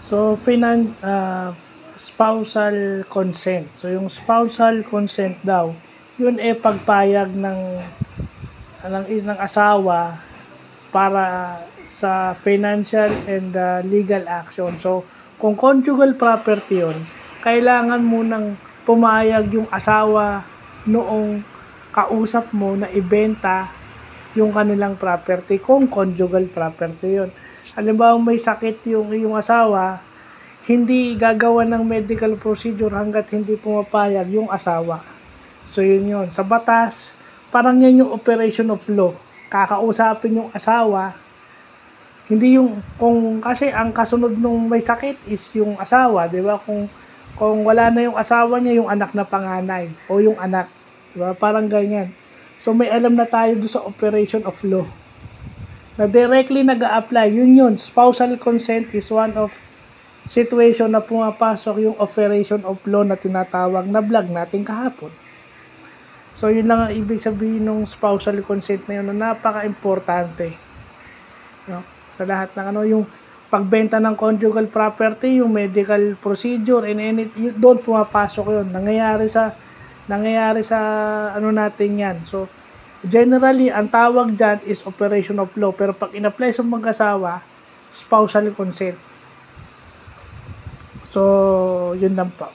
So, spousal consent. So, yung spousal consent daw, yun pagpayag ng asawa para sa financial and legal action. So, kung conjugal property yun, kailangan mo nang pumayag yung asawa noong kausap mo na ibenta yung kanilang property kung conjugal property yun. Halimbawa may sakit yung iyong asawa, hindi gagawa ng medical procedure hanggat hindi pumapayag yung asawa. So yun. Sa batas, parang yan yung operation of law. Kakausapin yung asawa, hindi yung, kasi ang kasunod nung may sakit is yung asawa, di ba? Kung wala na yung asawa niya, yung anak na panganay, o yung anak, di ba? Parang ganyan. So may alam na tayo doon sa operation of law na directly nag-a-apply. Yun. Spousal consent is one of situation na pumapasok yung operation of law na tinatawag na vlog natin kahapon. So, yun lang ang ibig sabihin ng spousal consent na yun na napaka-importante. No? Sa lahat ng yung pagbenta ng conjugal property, yung medical procedure, and anything, doon pumapasok yun. Nangyayari sa natin yan. So, generally, ang tawag dyan is operation of law. Pero pag in-apply sa mag-asawa, spousal consent. So, yun lang po.